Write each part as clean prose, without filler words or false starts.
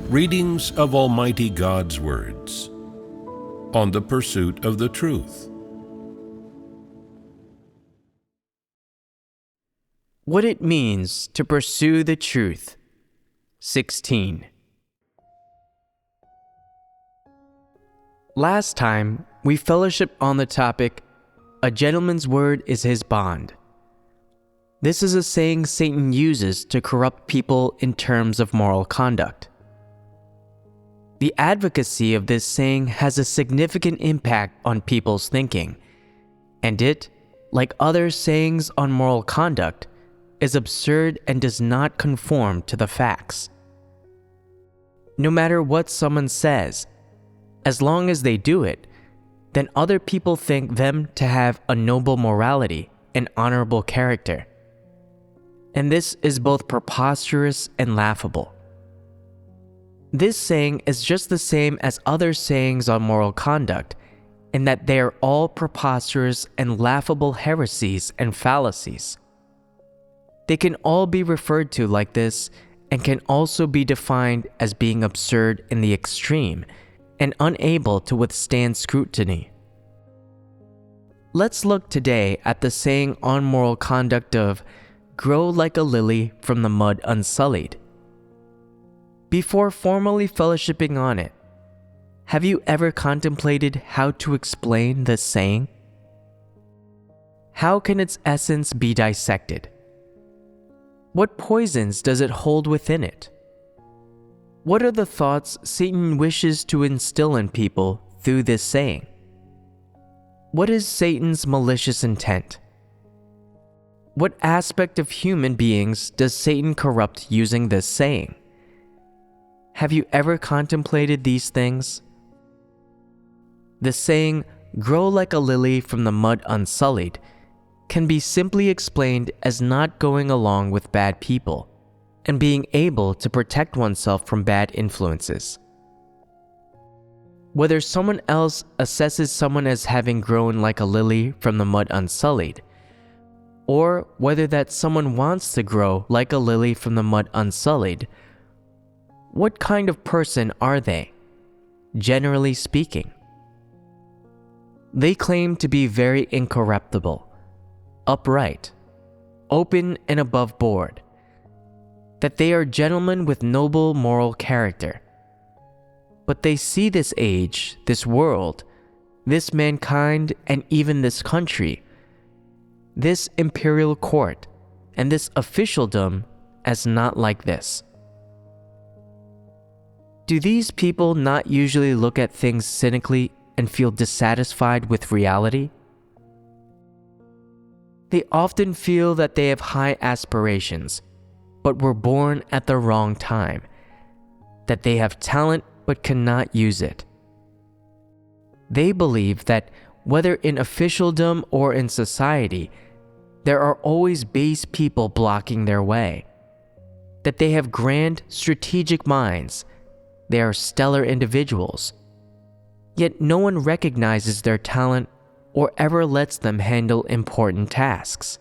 Readings of Almighty God's words on the pursuit of the truth. What it means to pursue the truth. 16. Last time, we fellowshiped on the topic, "A gentleman's word is his bond." This is a saying Satan uses to corrupt people in terms of moral conduct. The advocacy of this saying has a significant impact on people's thinking, and it, like other sayings on moral conduct, is absurd and does not conform to the facts. No matter what someone says, as long as they do it, then other people think them to have a noble morality and honorable character. And this is both preposterous and laughable. This saying is just the same as other sayings on moral conduct, in that they are all preposterous and laughable heresies and fallacies. They can all be referred to like this and can also be defined as being absurd in the extreme and unable to withstand scrutiny. Let's look today at the saying on moral conduct of "grow like a lily from the mud unsullied." Before formally fellowshipping on it, have you ever contemplated how to explain this saying? How can its essence be dissected? What poisons does it hold within it? What are the thoughts Satan wishes to instill in people through this saying? What is Satan's malicious intent? What aspect of human beings does Satan corrupt using this saying? Have you ever contemplated these things? The saying, "grow like a lily from the mud unsullied," can be simply explained as not going along with bad people and being able to protect oneself from bad influences. Whether someone else assesses someone as having grown like a lily from the mud unsullied, or whether that someone wants to grow like a lily from the mud unsullied, what kind of person are they, generally speaking? They claim to be very incorruptible, upright, open and above board, that they are gentlemen with noble moral character. But they see this age, this world, this mankind, and even this country, this imperial court, and this officialdom as not like this. Do these people not usually look at things cynically and feel dissatisfied with reality? They often feel that they have high aspirations, but were born at the wrong time, that they have talent but cannot use it. They believe that whether in officialdom or in society, there are always base people blocking their way, that they have grand strategic minds. They are stellar individuals, yet no one recognizes their talent or ever lets them handle important tasks.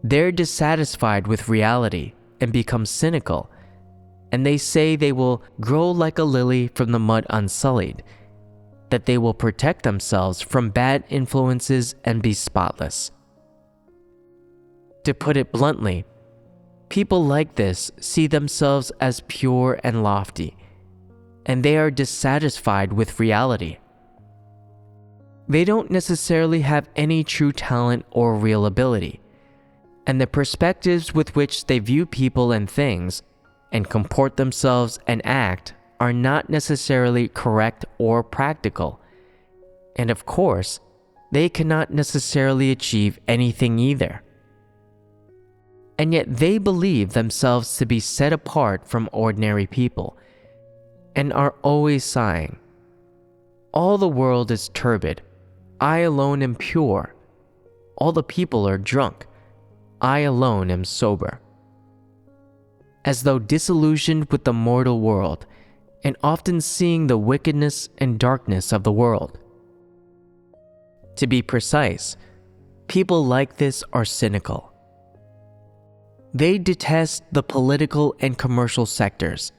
They're dissatisfied with reality and become cynical, and they say they will grow like a lily from the mud unsullied, that they will protect themselves from bad influences and be spotless. To put it bluntly, people like this see themselves as pure and lofty, and they are dissatisfied with reality. They don't necessarily have any true talent or real ability, and the perspectives with which they view people and things and comport themselves and act are not necessarily correct or practical, and of course, they cannot necessarily achieve anything either. And yet they believe themselves to be set apart from ordinary people, and are always sighing, "All the world is turbid, I alone am pure. All the people are drunk, I alone am sober." As though disillusioned with the mortal world, and often seeing the wickedness and darkness of the world. To be precise, people like this are cynical. They detest the political and commercial sectors.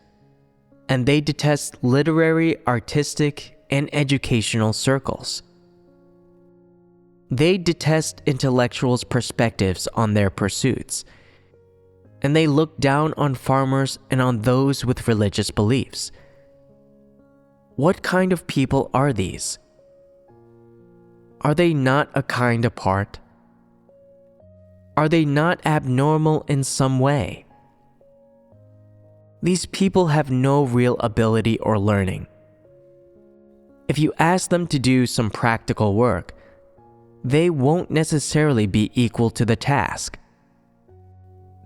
and they detest literary, artistic, and educational circles. They detest intellectuals' perspectives on their pursuits, and they look down on farmers and on those with religious beliefs. What kind of people are these? Are they not a kind apart? Are they not abnormal in some way? These people have no real ability or learning. If you ask them to do some practical work, they won't necessarily be equal to the task.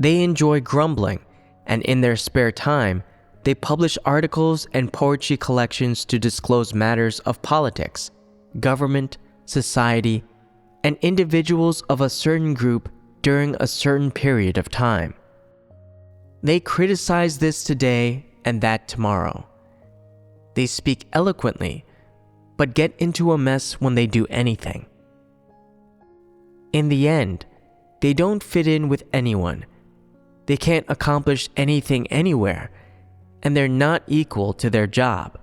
They enjoy grumbling, and in their spare time, they publish articles and poetry collections to disclose matters of politics, government, society, and individuals of a certain group during a certain period of time. They criticize this today and that tomorrow. They speak eloquently, but get into a mess when they do anything. In the end, they don't fit in with anyone. They can't accomplish anything anywhere, and they're not equal to their job.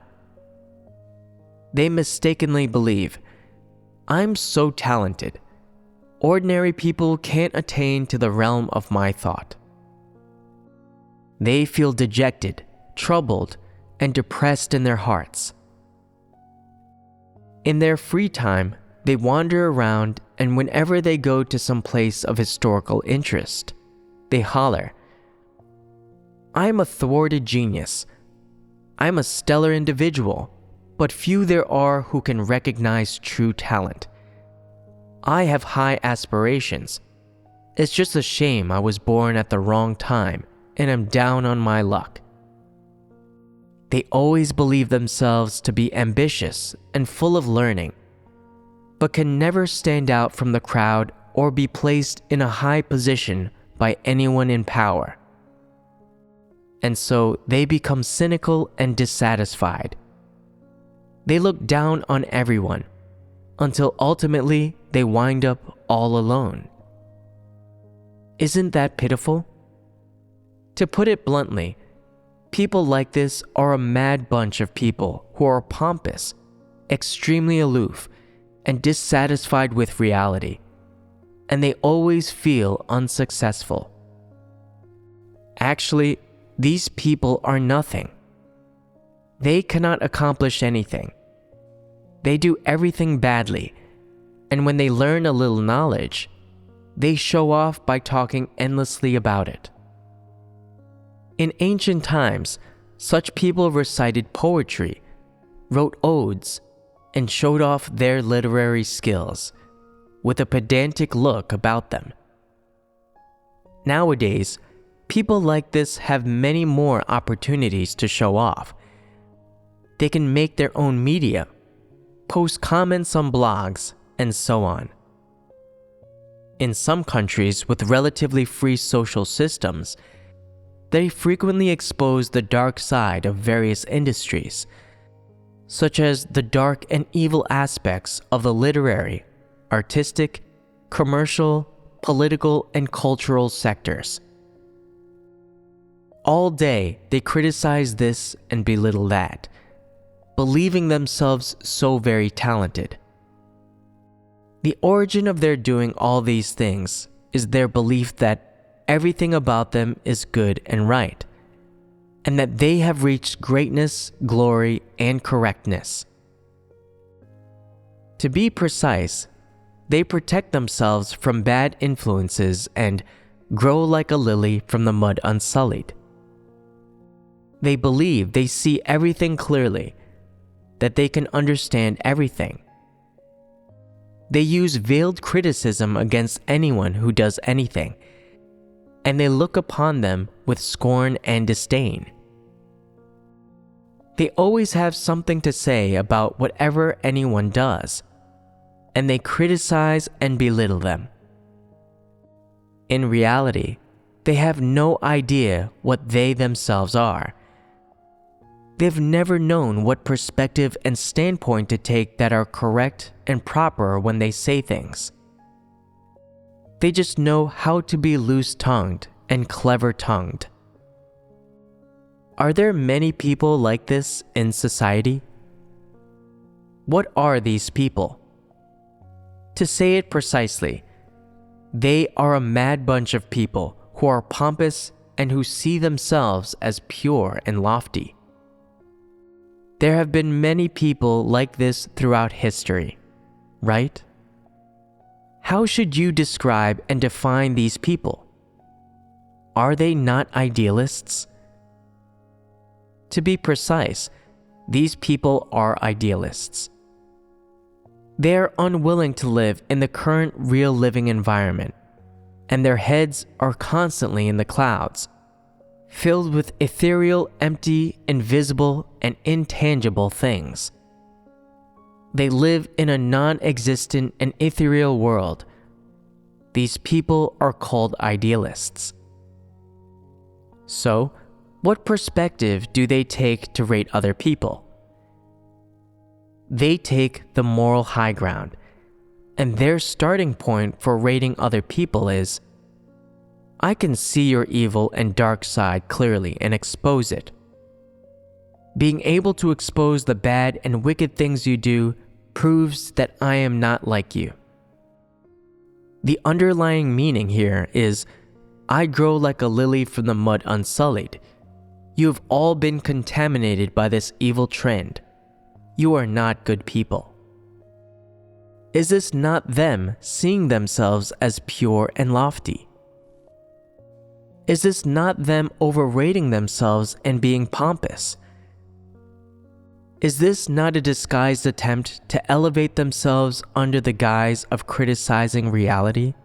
They mistakenly believe, I'm so talented. Ordinary people can't attain to the realm of my thought. They feel dejected, troubled, and depressed in their hearts. In their free time, they wander around, and whenever they go to some place of historical interest, they holler, I'm a thwarted genius. I'm a stellar individual, but few there are who can recognize true talent. I have high aspirations. It's just a shame I was born at the wrong time and am down on my luck. They always believe themselves to be ambitious and full of learning, but can never stand out from the crowd or be placed in a high position by anyone in power. And so they become cynical and dissatisfied. They look down on everyone until ultimately they wind up all alone. Isn't that pitiful? To put it bluntly, people like this are a mad bunch of people who are pompous, extremely aloof, and dissatisfied with reality, and they always feel unsuccessful. Actually, these people are nothing. They cannot accomplish anything. They do everything badly, and when they learn a little knowledge, they show off by talking endlessly about it. In ancient times, such people recited poetry, wrote odes, and showed off their literary skills with a pedantic look about them. Nowadays, people like this have many more opportunities to show off. They can make their own media, post comments on blogs, and so on. In some countries with relatively free social systems, they frequently expose the dark side of various industries, such as the dark and evil aspects of the literary, artistic, commercial, political, and cultural sectors. All day, they criticize this and belittle that, believing themselves so very talented. The origin of their doing all these things is their belief that everything about them is good and right, and that they have reached greatness, glory, and correctness. To be precise, they protect themselves from bad influences and grow like a lily from the mud unsullied. They believe they see everything clearly, that they can understand everything. They use veiled criticism against anyone who does anything, and they look upon them with scorn and disdain. They always have something to say about whatever anyone does, and they criticize and belittle them. In reality, they have no idea what they themselves are. They've never known what perspective and standpoint to take that are correct and proper when they say things. They just know how to be loose-tongued and clever-tongued. Are there many people like this in society? What are these people? To say it precisely, they are a mad bunch of people who are pompous and who see themselves as pure and lofty. There have been many people like this throughout history, right? How should you describe and define these people? Are they not idealists? To be precise, these people are idealists. They are unwilling to live in the current real living environment, and their heads are constantly in the clouds, filled with ethereal, empty, invisible, and intangible things. They live in a non-existent and ethereal world. These people are called idealists. So, what perspective do they take to rate other people? They take the moral high ground, and their starting point for rating other people is, I can see your evil and dark side clearly and expose it. Being able to expose the bad and wicked things you do proves that I am not like you. The underlying meaning here is, I grow like a lily from the mud unsullied. You have all been contaminated by this evil trend. You are not good people. Is this not them seeing themselves as pure and lofty? Is this not them overrating themselves and being pompous? Is this not a disguised attempt to elevate themselves under the guise of criticizing reality,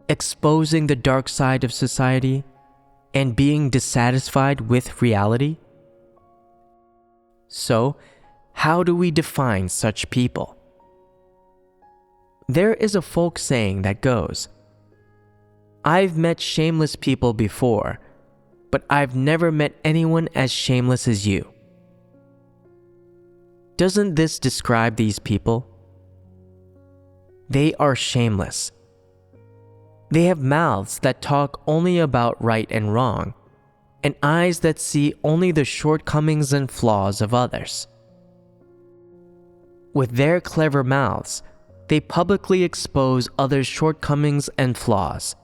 exposing the dark side of society, and being dissatisfied with reality? So, how do we define such people? There is a folk saying that goes, I've met shameless people before, but I've never met anyone as shameless as you. Doesn't this describe these people? They are shameless. They have mouths that talk only about right and wrong, and eyes that see only the shortcomings and flaws of others. With their clever mouths, they publicly expose others' shortcomings and flaws.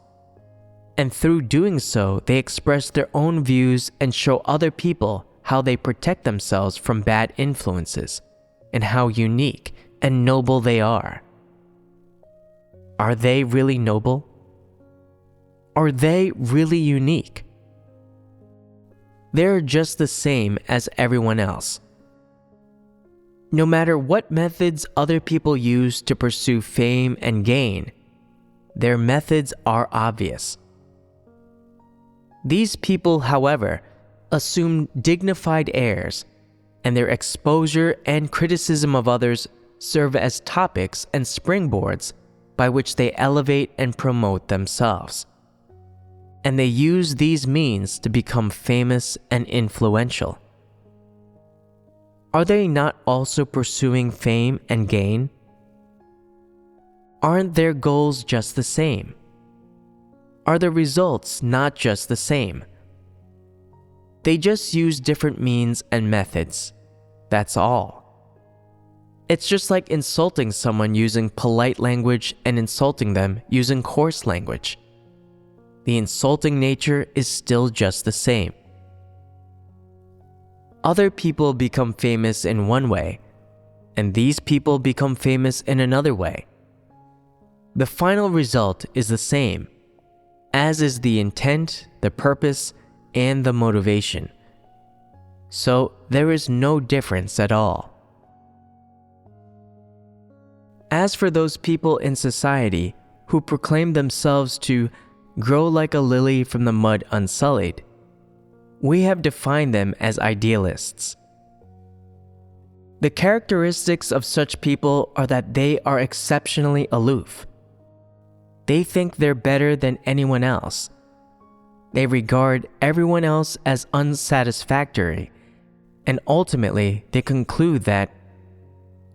And through doing so, they express their own views and show other people how they protect themselves from bad influences, and how unique and noble they are. Are they really noble? Are they really unique? They're just the same as everyone else. No matter what methods other people use to pursue fame and gain, their methods are obvious. These people, however, assume dignified airs, and their exposure and criticism of others serve as topics and springboards by which they elevate and promote themselves. And they use these means to become famous and influential. Are they not also pursuing fame and gain? Aren't their goals just the same? Are the results not just the same? They just use different means and methods. That's all. It's just like insulting someone using polite language and insulting them using coarse language. The insulting nature is still just the same. Other people become famous in one way, and these people become famous in another way. The final result is the same, as is the intent, the purpose, and the motivation. So there is no difference at all. As for those people in society who proclaim themselves to grow like a lily from the mud unsullied, we have defined them as idealists. The characteristics of such people are that they are exceptionally aloof. They think they're better than anyone else. They regard everyone else as unsatisfactory, and ultimately they conclude that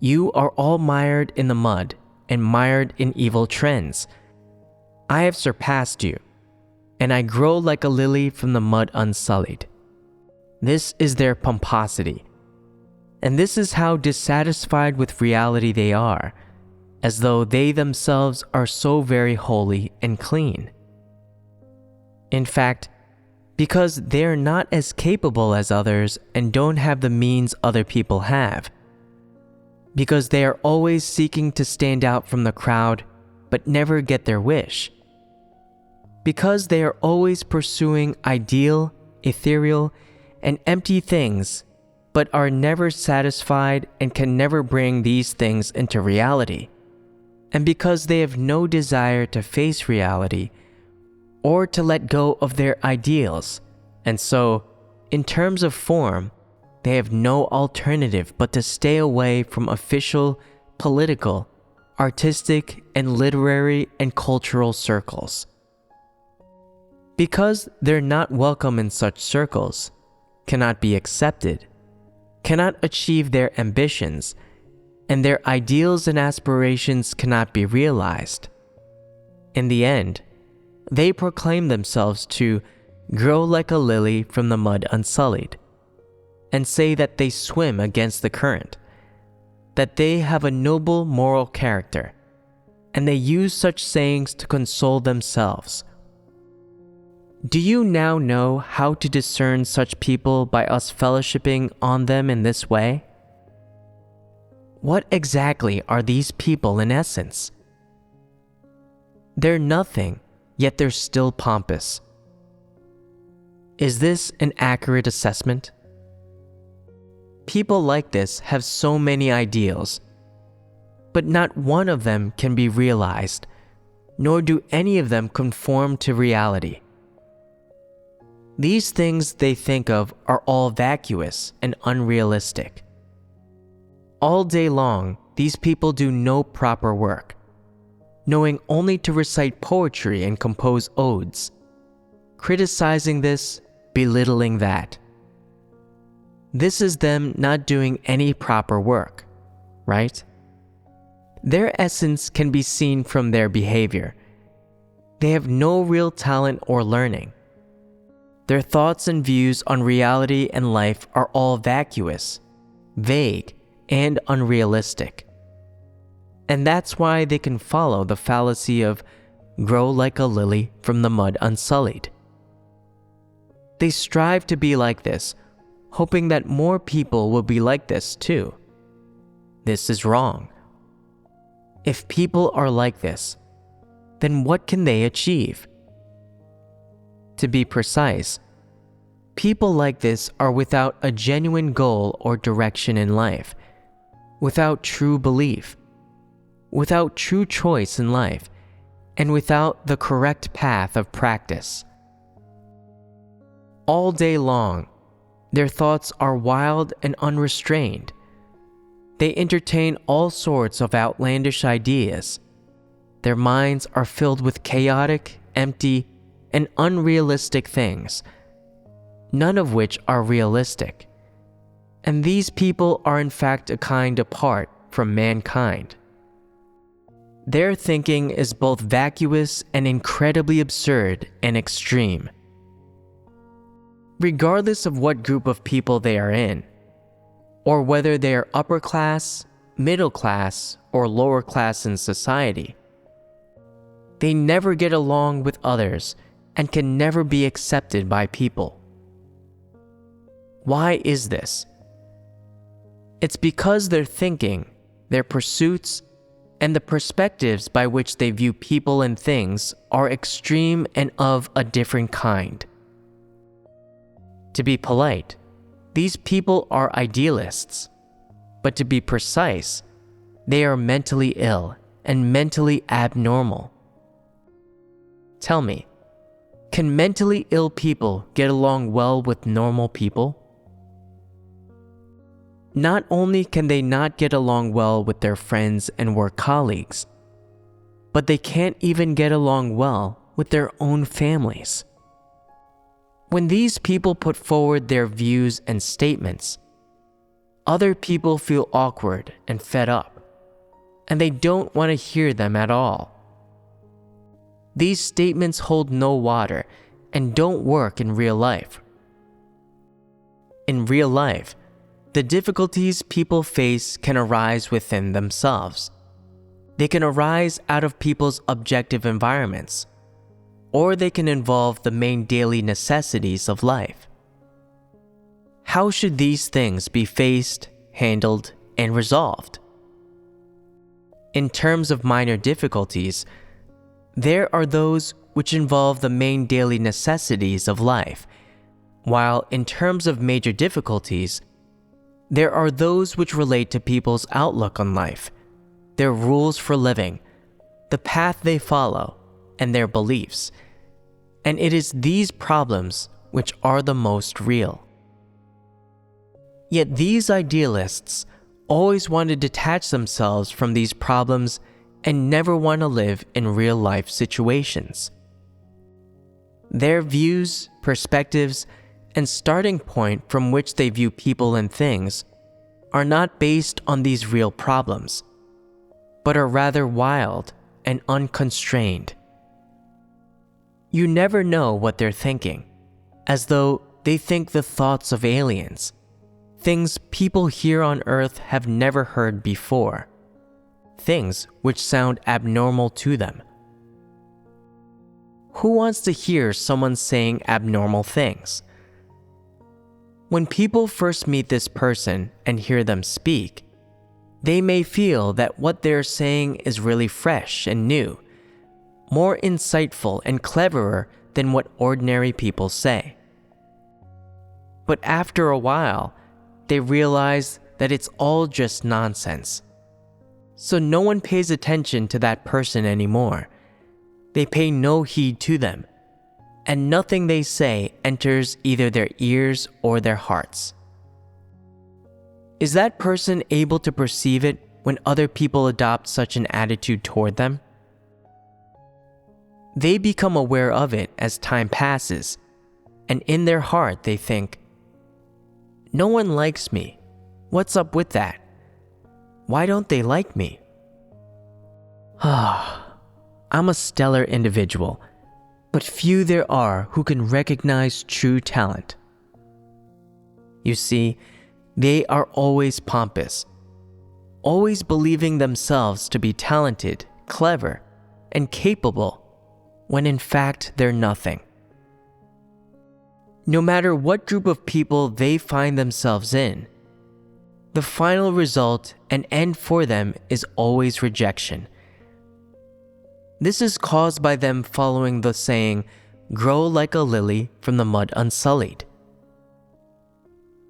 you are all mired in the mud and mired in evil trends. I have surpassed you, and I grow like a lily from the mud unsullied. This is their pomposity. And this is how dissatisfied with reality they are, as though they themselves are so very holy and clean. In fact, because they're not as capable as others and don't have the means other people have, because they are always seeking to stand out from the crowd but never get their wish, because they are always pursuing ideal, ethereal, and empty things but are never satisfied and can never bring these things into reality, and because they have no desire to face reality or to let go of their ideals, and so, in terms of form, they have no alternative but to stay away from official, political, artistic, and literary and cultural circles. Because they're not welcome in such circles, cannot be accepted, cannot achieve their ambitions, and their ideals and aspirations cannot be realized. In the end, they proclaim themselves to grow like a lily from the mud unsullied, and say that they swim against the current, that they have a noble moral character, and they use such sayings to console themselves. Do you now know how to discern such people by us fellowshipping on them in this way? What exactly are these people in essence? They're nothing, yet they're still pompous. Is this an accurate assessment? People like this have so many ideals, but not one of them can be realized, nor do any of them conform to reality. These things they think of are all vacuous and unrealistic. All day long, these people do no proper work, knowing only to recite poetry and compose odes, criticizing this, belittling that. This is them not doing any proper work, right? Their essence can be seen from their behavior. They have no real talent or learning. Their thoughts and views on reality and life are all vacuous, vague, and unrealistic. And that's why they can follow the fallacy of grow like a lily from the mud unsullied. They strive to be like this, hoping that more people will be like this too. This is wrong. If people are like this, then what can they achieve? To be precise, people like this are without a genuine goal or direction in life, without true belief, without true choice in life, and without the correct path of practice. All day long, their thoughts are wild and unrestrained. They entertain all sorts of outlandish ideas. Their minds are filled with chaotic, empty, and unrealistic things, none of which are realistic. And these people are in fact a kind apart from mankind. Their thinking is both vacuous and incredibly absurd and extreme. Regardless of what group of people they are in, or whether they are upper class, middle class, or lower class in society, they never get along with others and can never be accepted by people. Why is this? It's because their thinking, their pursuits, and the perspectives by which they view people and things are extreme and of a different kind. To be polite, these people are idealists, but to be precise, they are mentally ill and mentally abnormal. Tell me, can mentally ill people get along well with normal people? Not only can they not get along well with their friends and work colleagues, but they can't even get along well with their own families. When these people put forward their views and statements, other people feel awkward and fed up, and they don't want to hear them at all. These statements hold no water and don't work in real life. In real life, the difficulties people face can arise within themselves. They can arise out of people's objective environments, or they can involve the main daily necessities of life. How should these things be faced, handled, and resolved? In terms of minor difficulties, there are those which involve the main daily necessities of life, while in terms of major difficulties, there are those which relate to people's outlook on life, their rules for living, the path they follow, and their beliefs. And it is these problems which are the most real. Yet these idealists always want to detach themselves from these problems and never want to live in real-life situations. Their views, perspectives, and starting point from which they view people and things are not based on these real problems, but are rather wild and unconstrained. You never know what they're thinking, as though they think the thoughts of aliens, things people here on Earth have never heard before, things which sound abnormal to them. Who wants to hear someone saying abnormal things? When people first meet this person and hear them speak, they may feel that what they're saying is really fresh and new, more insightful and cleverer than what ordinary people say. But after a while, they realize that it's all just nonsense. So no one pays attention to that person anymore. They pay no heed to them, and nothing they say enters either their ears or their hearts. Is that person able to perceive it when other people adopt such an attitude toward them? They become aware of it as time passes, and in their heart they think, "No one likes me. What's up with that? Why don't they like me? I'm a stellar individual, but few there are who can recognize true talent." You see, they are always pompous, always believing themselves to be talented, clever, and capable, when in fact they're nothing. No matter what group of people they find themselves in, the final result and end for them is always rejection. This is caused by them following the saying, "Grow like a lily from the mud unsullied."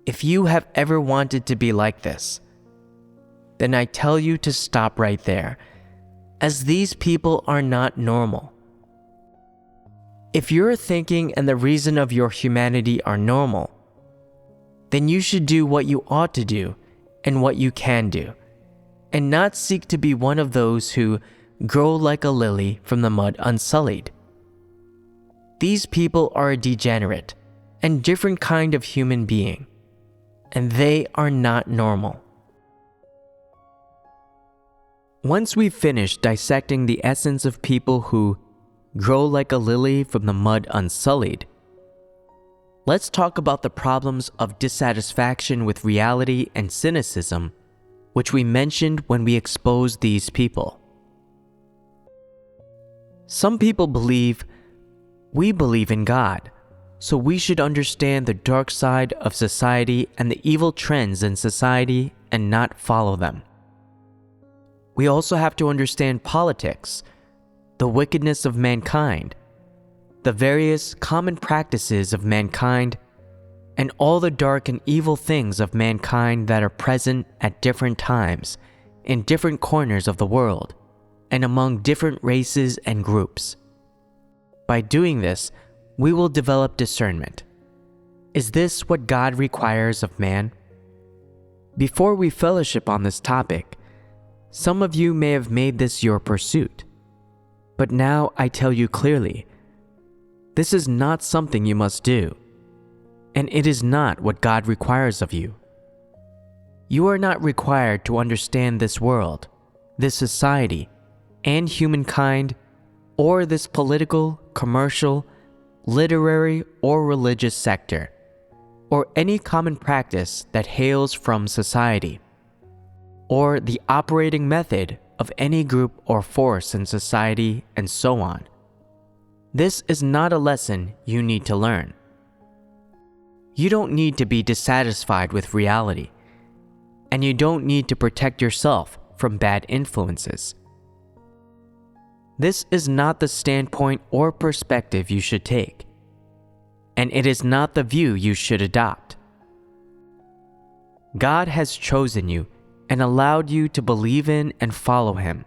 If you have ever wanted to be like this, then I tell you to stop right there, as these people are not normal. If your thinking and the reason of your humanity are normal, then you should do what you ought to do and what you can do, and not seek to be one of those who grow like a lily from the mud unsullied. These people are a degenerate and different kind of human being, and they are not normal. Once we've finished dissecting the essence of people who grow like a lily from the mud unsullied, let's talk about the problems of dissatisfaction with reality and cynicism, which we mentioned when we exposed these people. Some people believe, we believe in God, so we should understand the dark side of society and the evil trends in society and not follow them. We also have to understand politics, the wickedness of mankind, the various common practices of mankind, and all the dark and evil things of mankind that are present at different times, in different corners of the world, and among different races and groups. By doing this, we will develop discernment. Is this what God requires of man? Before we fellowship on this topic, some of you may have made this your pursuit. But now I tell you clearly, this is not something you must do, and it is not what God requires of you. You are not required to understand this world, this society, and humankind, or this political, commercial, literary, or religious sector. or any common practice that hails from society, or the operating method of any group or force in society, and so on. This is not a lesson you need to learn. You don't need to be dissatisfied with reality, and you don't need to protect yourself from bad influences. This is not the standpoint or perspective you should take, and it is not the view you should adopt. God has chosen you and allowed you to believe in and follow Him.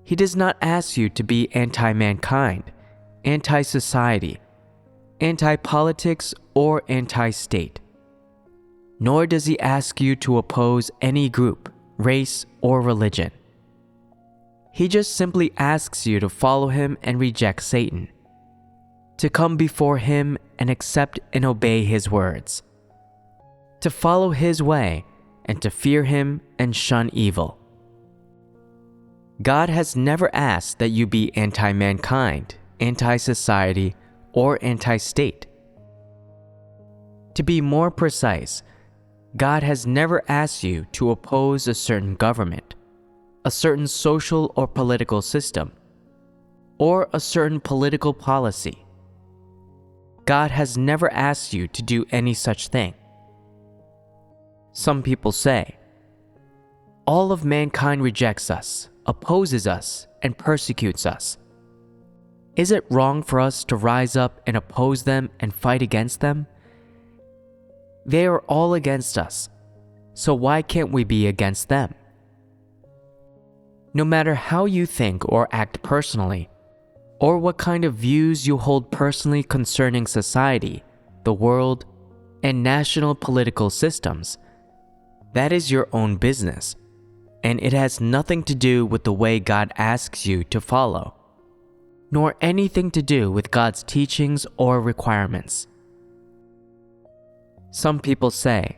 He does not ask you to be anti-mankind, anti-society, anti-politics, or anti-state. Nor does He ask you to oppose any group, race, or religion. He just simply asks you to follow Him and reject Satan, to come before Him and accept and obey His words, to follow His way and to fear Him and shun evil. God has never asked that you be anti-mankind, anti-society, or anti-state. To be more precise, God has never asked you to oppose a certain government, a certain social or political system, or a certain political policy. God has never asked you to do any such thing. Some people say, all of mankind rejects us, opposes us, and persecutes us. Is it wrong for us to rise up and oppose them and fight against them? They are all against us, so why can't we be against them? No matter how you think or act personally, or what kind of views you hold personally concerning society, the world, and national political systems, that is your own business, and it has nothing to do with the way God asks you to follow, nor anything to do with God's teachings or requirements. Some people say,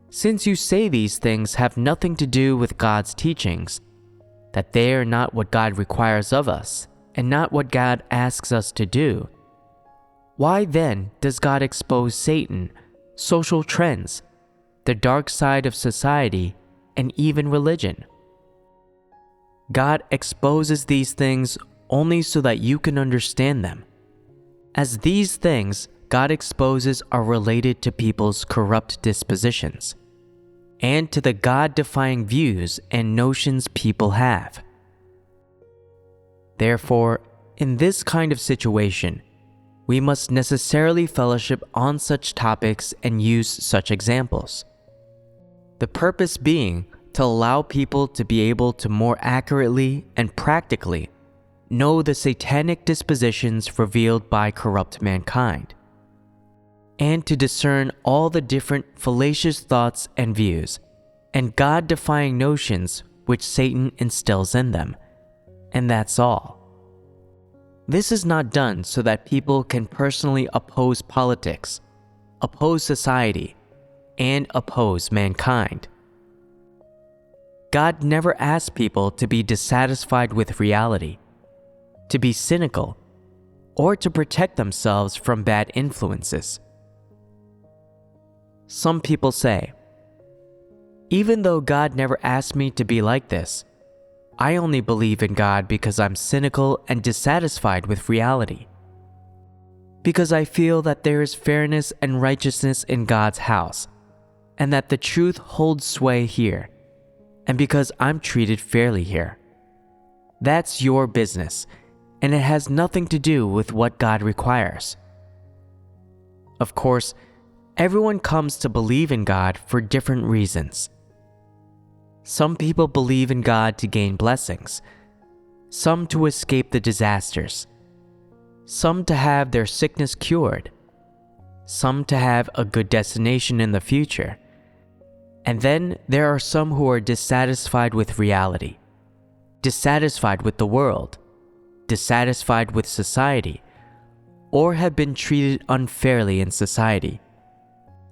since you say these things have nothing to do with God's teachings, that they are not what God requires of us, and not what God asks us to do, why then does God expose Satan, social trends, the dark side of society, and even religion? God exposes these things only so that you can understand them, as these things God exposes are related to people's corrupt dispositions, and to the God-defying views and notions people have. Therefore, in this kind of situation, we must necessarily fellowship on such topics and use such examples. The purpose being to allow people to be able to more accurately and practically know the satanic dispositions revealed by corrupt mankind, and to discern all the different fallacious thoughts and views, and God-defying notions which Satan instills in them, and that's all. This is not done so that people can personally oppose politics, oppose society, and oppose mankind. God never asked people to be dissatisfied with reality, to be cynical, or to protect themselves from bad influences. Some people say, even though God never asked me to be like this, I only believe in God because I'm cynical and dissatisfied with reality. Because I feel that there is fairness and righteousness in God's house, and that the truth holds sway here, and because I'm treated fairly here. That's your business, and it has nothing to do with what God requires. Of course, everyone comes to believe in God for different reasons. Some people believe in God to gain blessings, some to escape the disasters, some to have their sickness cured, some to have a good destination in the future, and then there are some who are dissatisfied with reality, dissatisfied with the world, dissatisfied with society, or have been treated unfairly in society,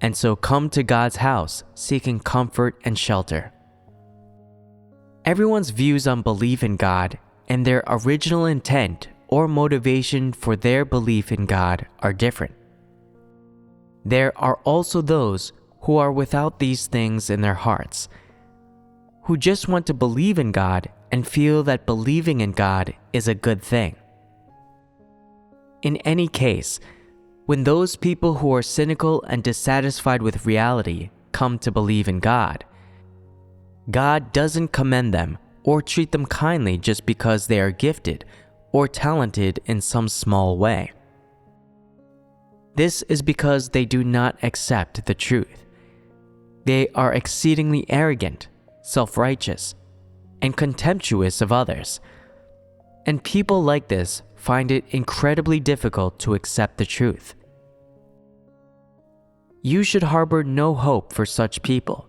and so come to God's house seeking comfort and shelter. Everyone's views on belief in God and their original intent or motivation for their belief in God are different. there are also those who are without these things in their hearts, who just want to believe in God and feel that believing in God is a good thing. In any case, when those people who are cynical and dissatisfied with reality come to believe in God, God doesn't commend them or treat them kindly just because they are gifted or talented in some small way. This is because they do not accept the truth. They are exceedingly arrogant, self-righteous, and contemptuous of others. And people like this find it incredibly difficult to accept the truth. You should harbor no hope for such people,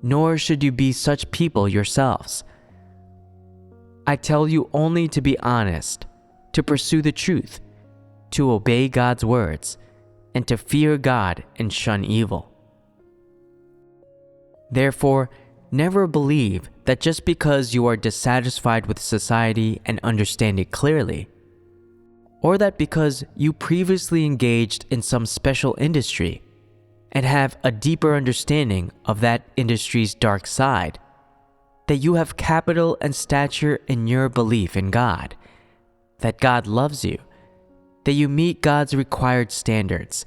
nor should you be such people yourselves. I tell you only to be honest, to pursue the truth, to obey God's words, and to fear God and shun evil. Therefore, never believe that just because you are dissatisfied with society and understand it clearly, or that because you previously engaged in some special industry and have a deeper understanding of that industry's dark side, that you have capital and stature in your belief in God, that God loves you, that you meet God's required standards,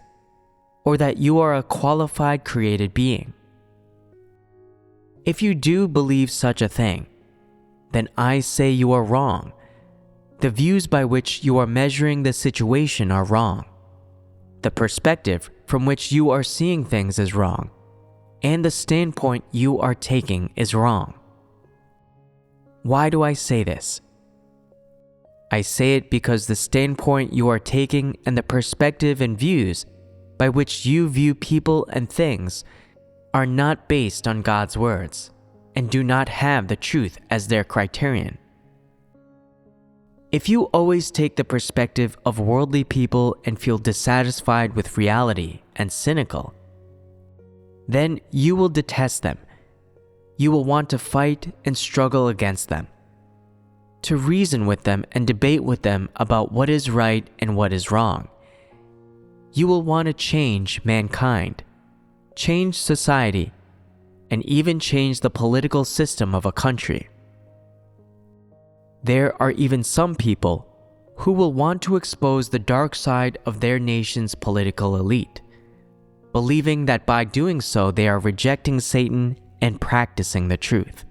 or that you are a qualified created being. If you do believe such a thing, then I say you are wrong. The views by which you are measuring the situation are wrong. The perspective from which you are seeing things is wrong, and the standpoint you are taking is wrong. Why do I say this? I say it because the standpoint you are taking and the perspective and views by which you view people and things are not based on God's words and do not have the truth as their criterion. If you always take the perspective of worldly people and feel dissatisfied with reality and cynical, then you will detest them. You will want to fight and struggle against them, to reason with them and debate with them about what is right and what is wrong. You will want to change mankind, change society, and even change the political system of a country. There are even some people who will want to expose the dark side of their nation's political elite, believing that by doing so they are rejecting Satan and practicing the truth.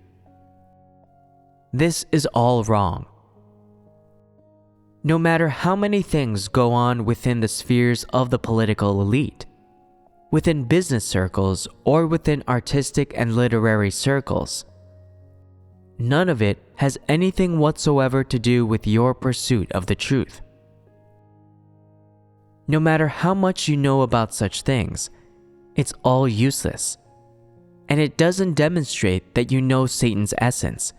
This is all wrong. No matter how many things go on within the spheres of the political elite, within business circles or within artistic and literary circles, none of it has anything whatsoever to do with your pursuit of the truth. No matter how much you know about such things, it's all useless, and it doesn't demonstrate that you know Satan's essence,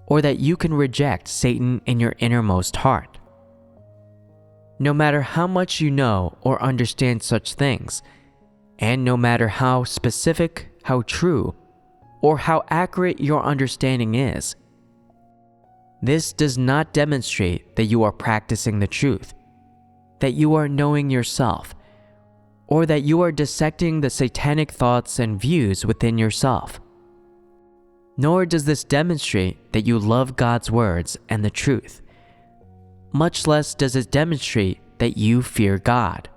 or that you can reject Satan in your innermost heart. No matter how much you know or understand such things, and no matter how specific, how true, or how accurate your understanding is, this does not demonstrate that you are practicing the truth, that you are knowing yourself, or that you are dissecting the satanic thoughts and views within yourself. Nor does this demonstrate that you love God's words and the truth. Much less does it demonstrate that you fear God.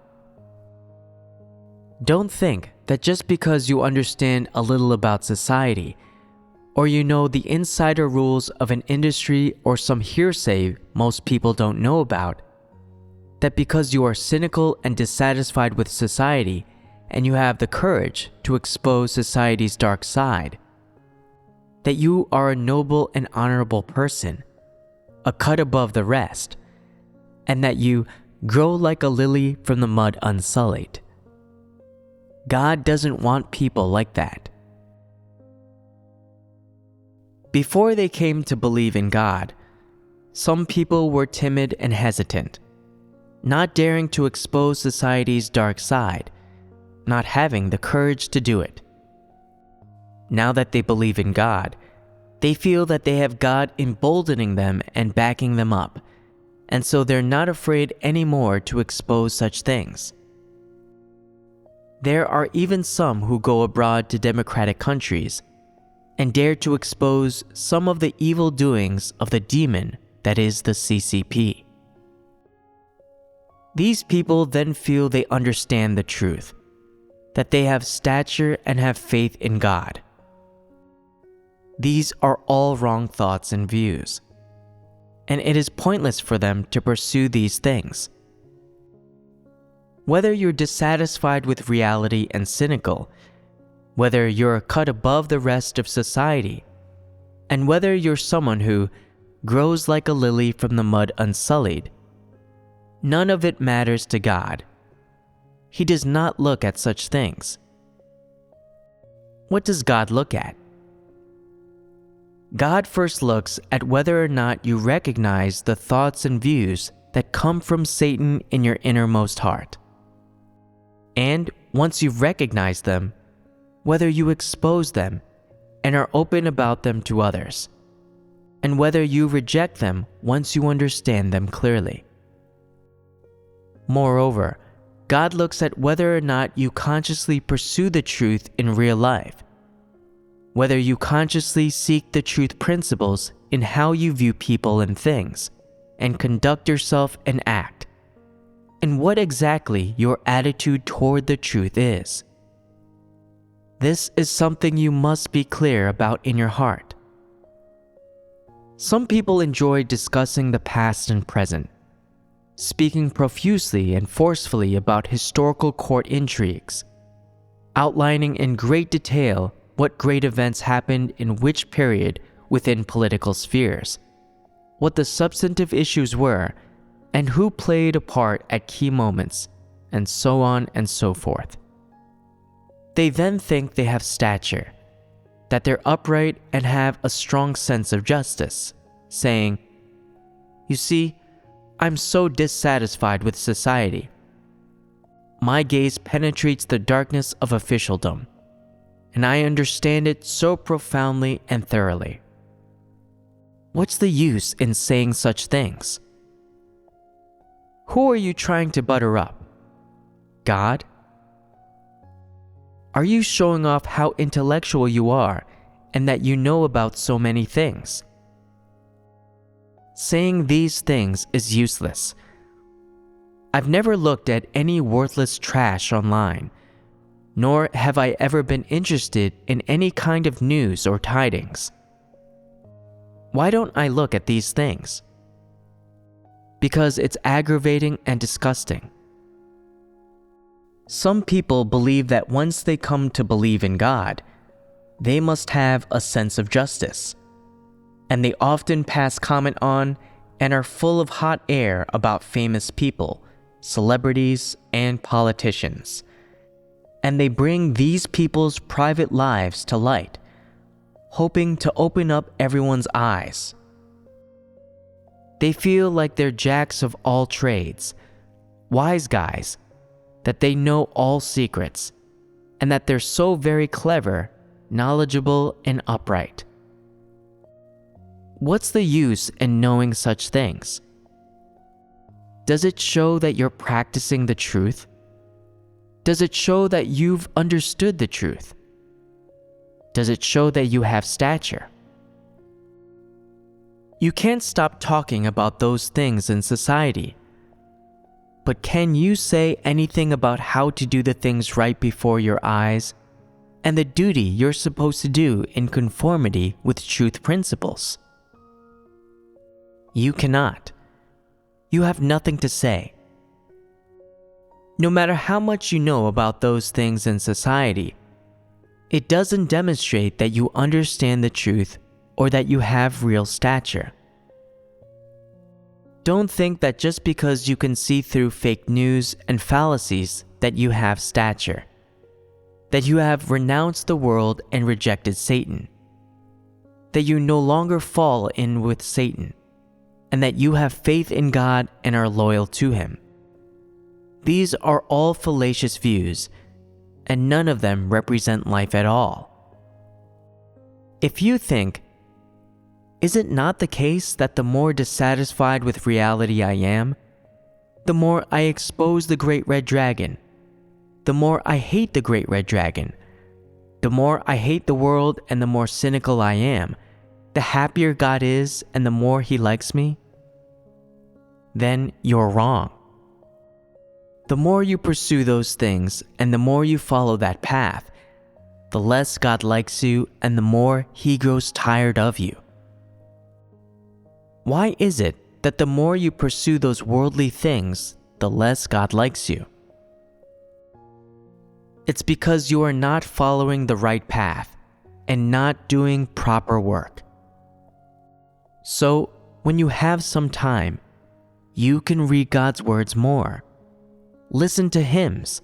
Don't think that just because you understand a little about society, or you know the insider rules of an industry or some hearsay most people don't know about, that because you are cynical and dissatisfied with society and you have the courage to expose society's dark side, that you are a noble and honorable person, a cut above the rest, and that you grow like a lily from the mud unsullied. God doesn't want people like that. Before they came to believe in God, some people were timid and hesitant, not daring to expose society's dark side, not having the courage to do it. Now that they believe in God, they feel that they have God emboldening them and backing them up, and so they're not afraid anymore to expose such things. There are even some who go abroad to democratic countries and dare to expose some of the evil doings of the demon that is the CCP. These people then feel they understand the truth, that they have stature and have faith in God. These are all wrong thoughts and views, and it is pointless for them to pursue these things. Whether you're dissatisfied with reality and cynical, whether you're cut above the rest of society, and whether you're someone who grows like a lily from the mud unsullied, none of it matters to God. He does not look at such things. What does God look at? God first looks at whether or not you recognize the thoughts and views that come from Satan in your innermost heart. And once you've recognized them, whether you expose them and are open about them to others, and whether you reject them once you understand them clearly. Moreover, God looks at whether or not you consciously pursue the truth in real life, whether you consciously seek the truth principles in how you view people and things, and conduct yourself and act, and what exactly your attitude toward the truth is. This is something you must be clear about in your heart. Some people enjoy discussing the past and present, speaking profusely and forcefully about historical court intrigues, outlining in great detail what great events happened in which period within political spheres, what the substantive issues were, and who played a part at key moments, and so on and so forth. They then think they have stature, that they're upright and have a strong sense of justice, saying, "You see, I'm so dissatisfied with society. My gaze penetrates the darkness of officialdom, and I understand it so profoundly and thoroughly." What's the use in saying such things? Who are you trying to butter up? God? Are you showing off how intellectual you are and that you know about so many things? Saying these things is useless. I've never looked at any worthless trash online, nor have I ever been interested in any kind of news or tidings. Why don't I look at these things? Because it's aggravating and disgusting. Some people believe that once they come to believe in God, they must have a sense of justice, and they often pass comment on and are full of hot air about famous people, celebrities, and politicians. And they bring these people's private lives to light, hoping to open up everyone's eyes. They feel like they're jacks of all trades, wise guys, that they know all secrets, and that they're so very clever, knowledgeable, and upright. What's the use in knowing such things? Does it show that you're practicing the truth? Does it show that you've understood the truth? Does it show that you have stature? You can't stop talking about those things in society. But can you say anything about how to do the things right before your eyes and the duty you're supposed to do in conformity with truth principles? You cannot. You have nothing to say. No matter how much you know about those things in society, it doesn't demonstrate that you understand the truth or that you have real stature. Don't think that just because you can see through fake news and fallacies that you have stature, that you have renounced the world and rejected Satan, that you no longer fall in with Satan, and that you have faith in God and are loyal to Him. These are all fallacious views, and none of them represent life at all. If you think, is it not the case that the more dissatisfied with reality I am, the more I expose the great red dragon, the more I hate the great red dragon. The more I hate the world and the more cynical I am, the happier God is and the more He likes me, then you're wrong. The more you pursue those things and the more you follow that path, the less God likes you and the more He grows tired of you. Why is it that the more you pursue those worldly things, the less God likes you? It's because you are not following the right path and not doing proper work. So, when you have some time, you can read God's words more. Listen to hymns.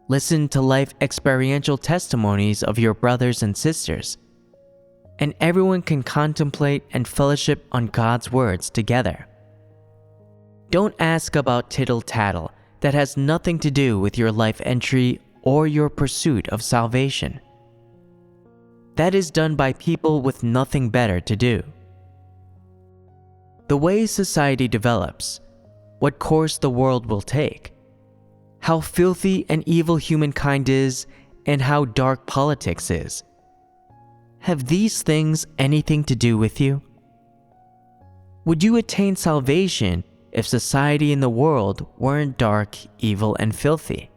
Listen to life experiential testimonies of your brothers and sisters. And everyone can contemplate and fellowship on God's words together. Don't ask about tittle-tattle that has nothing to do with your life entry or your pursuit of salvation. That is done by people with nothing better to do. The way society develops, what course the world will take, how filthy and evil humankind is, and how dark politics is. Have these things anything to do with you? Would you attain salvation if society and the world weren't dark, evil, and filthy?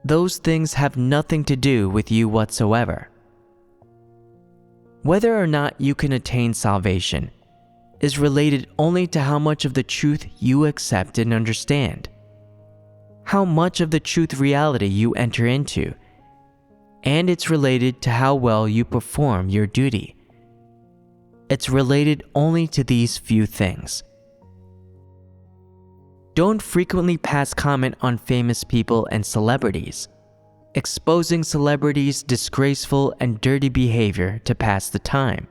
Those things have nothing to do with you whatsoever. Whether or not you can attain salvation is related only to how much of the truth you accept and understand, how much of the truth reality you enter into, and it's related to how well you perform your duty. It's related only to these few things. Don't frequently pass comment on famous people and celebrities, exposing celebrities' disgraceful and dirty behavior to pass the time,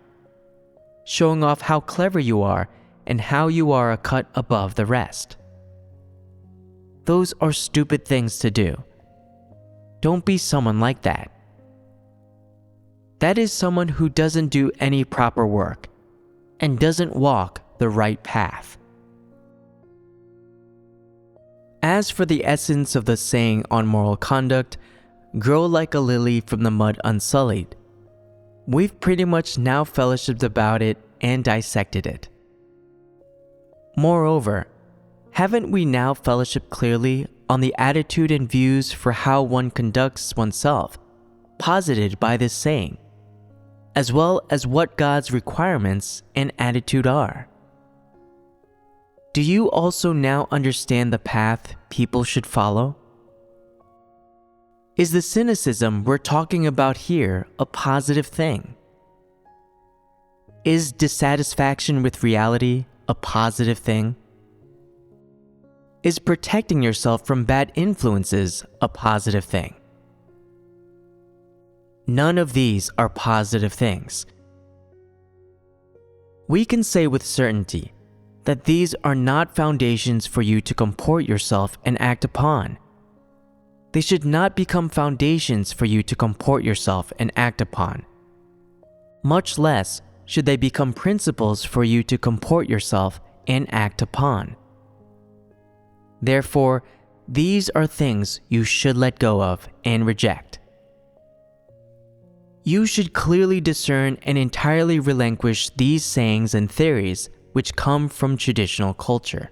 showing off how clever you are and how you are a cut above the rest. Those are stupid things to do. Don't be someone like that. That is someone who doesn't do any proper work and doesn't walk the right path. As for the essence of the saying on moral conduct, grow like a lily from the mud unsullied, we've pretty much now fellowshipped about it and dissected it. Moreover, haven't we now fellowshipped clearly on the attitude and views for how one conducts oneself, posited by this saying, as well as what God's requirements and attitude are? Do you also now understand the path people should follow? Is the cynicism we're talking about here a positive thing? Is dissatisfaction with reality a positive thing? Is protecting yourself from bad influences a positive thing? None of these are positive things. We can say with certainty that these are not foundations for you to comport yourself and act upon. They should not become foundations for you to comport yourself and act upon. Much less should they become principles for you to comport yourself and act upon. Therefore, these are things you should let go of and reject. You should clearly discern and entirely relinquish these sayings and theories which come from traditional culture.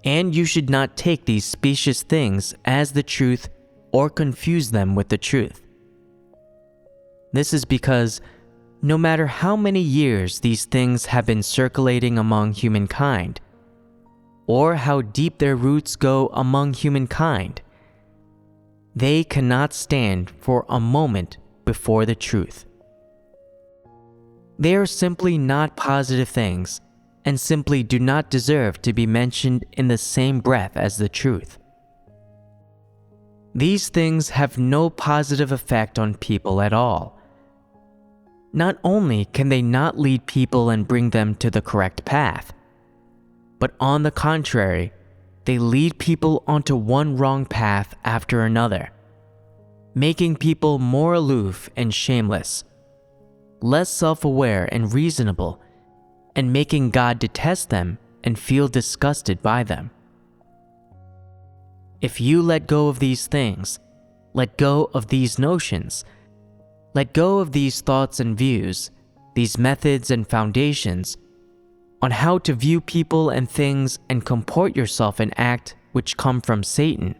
And you should not take these specious things as the truth or confuse them with the truth. This is because no matter how many years these things have been circulating among humankind, or how deep their roots go among humankind, they cannot stand for a moment before the truth. They are simply not positive things and simply do not deserve to be mentioned in the same breath as the truth. These things have no positive effect on people at all. Not only can they not lead people and bring them to the correct path, but on the contrary, they lead people onto one wrong path after another, making people more aloof and shameless, less self-aware and reasonable, and making God detest them and feel disgusted by them. If you let go of these things, let go of these notions, let go of these thoughts and views, these methods and foundations, on how to view people and things and comport yourself and act which come from Satan,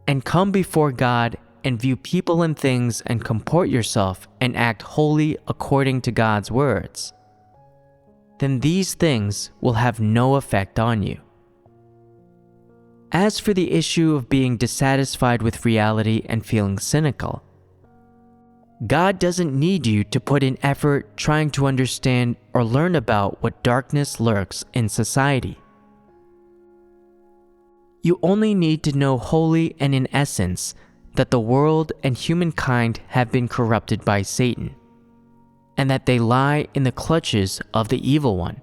and come before God and view people and things and comport yourself and act wholly according to God's words, then these things will have no effect on you. As for the issue of being dissatisfied with reality and feeling cynical, God doesn't need you to put in effort trying to understand or learn about what darkness lurks in society. You only need to know wholly and in essence that the world and humankind have been corrupted by Satan, and that they lie in the clutches of the evil one.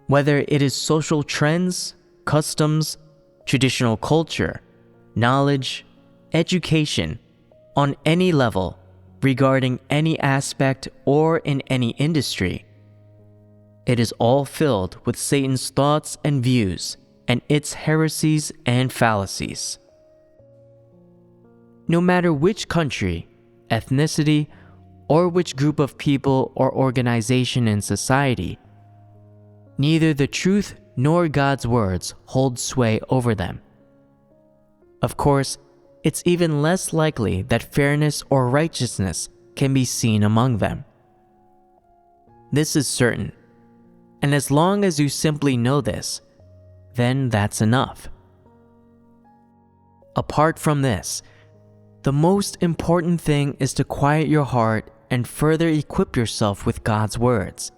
Whether it is social trends, customs, traditional culture, knowledge, education, on any level, regarding any aspect or in any industry, it is all filled with Satan's thoughts and views and its heresies and fallacies. No matter which country, ethnicity, or which group of people or organization in society, neither the truth nor God's words hold sway over them. Of course, it's even less likely that fairness or righteousness can be seen among them. This is certain, and as long as you simply know this, then that's enough. Apart from this, the most important thing is to quiet your heart and further equip yourself with God's words,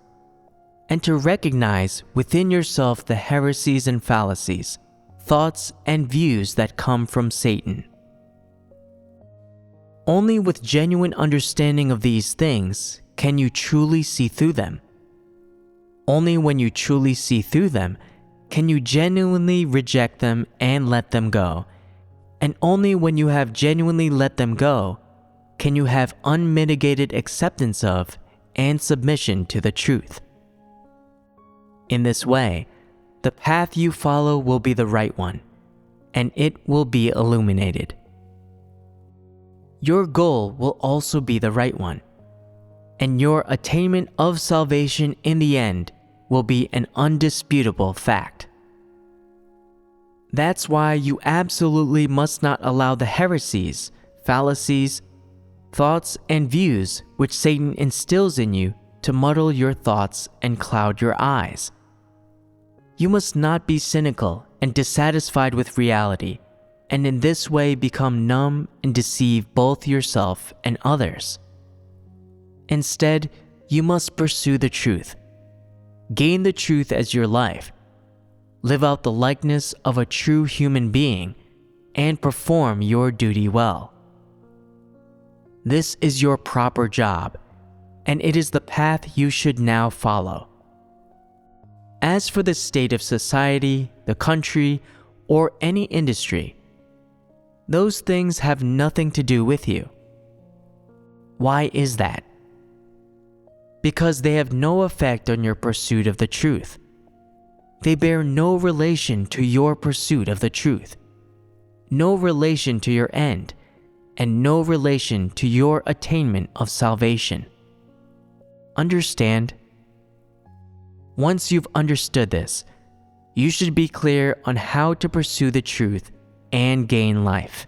and to recognize within yourself the heresies and fallacies, thoughts and views that come from Satan. Only with genuine understanding of these things can you truly see through them. Only when you truly see through them can you genuinely reject them and let them go. And only when you have genuinely let them go can you have unmitigated acceptance of and submission to the truth. In this way, the path you follow will be the right one, and it will be illuminated. Your goal will also be the right one, and your attainment of salvation in the end will be an undisputable fact. That's why you absolutely must not allow the heresies, fallacies, thoughts, and views which Satan instills in you to muddle your thoughts and cloud your eyes. You must not be cynical and dissatisfied with reality, and in this way become numb and deceive both yourself and others. Instead, you must pursue the truth. Gain the truth as your life. Live out the likeness of a true human being and perform your duty well. This is your proper job, and it is the path you should now follow. As for the state of society, the country, or any industry, those things have nothing to do with you. Why is that? Because they have no effect on your pursuit of the truth. They bear no relation to your pursuit of the truth, no relation to your end, and no relation to your attainment of salvation. Understand? Once you've understood this, you should be clear on how to pursue the truth and gain life.